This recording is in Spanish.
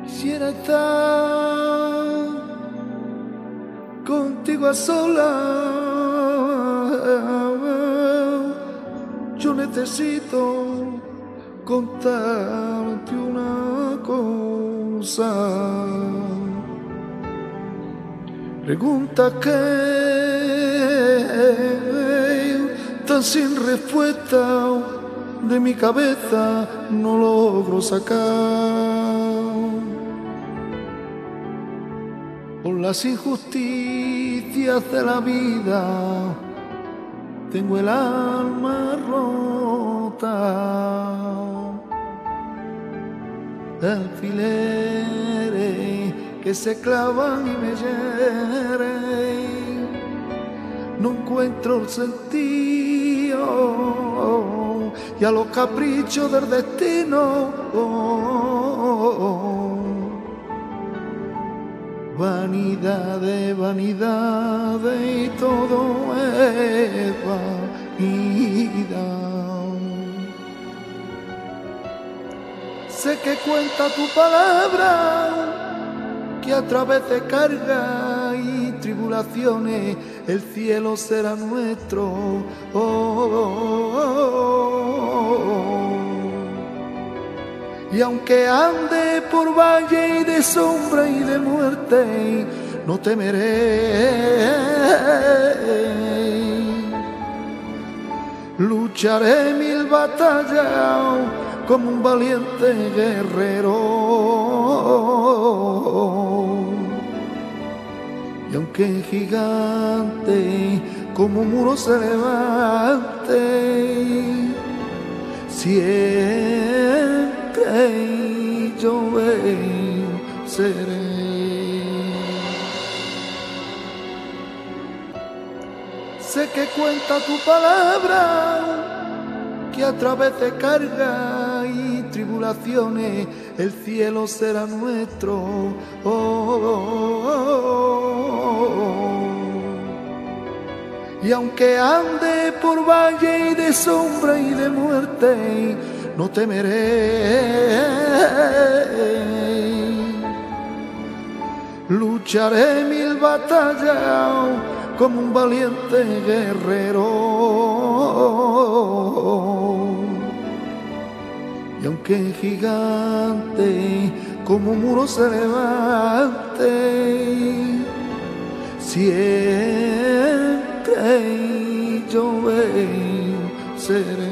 Quisiera estar contigo a solas. Yo necesito contarte una cosa. Preguntas que están sin respuesta de mi cabeza, no logro sacar. Por las injusticias de la vida tengo el alma rota. Alfileres que se clavan y me hieren, no encuentro el sentido y a los caprichos del destino. Vanidades, vanidades y todo es vanidad. Sé que cuenta tu palabra, que a través de cargas y tribulaciones el cielo será nuestro. Y aunque ande por valle y de sombra y de muerte, no temeré. Lucharé mil batallas como un valiente guerrero. Y aunque el gigante como un muro se levante, siempre yo venceré. Sé que cuenta tu palabra, que a través de cargas y tribulaciones el cielo será nuestro. Y aunque ande por valle y de sombra y de muerte, no temeré. Lucharé mil batallas como un valiente guerrero. Y aunque el gigante como un muro se levante, siempre yo venceré.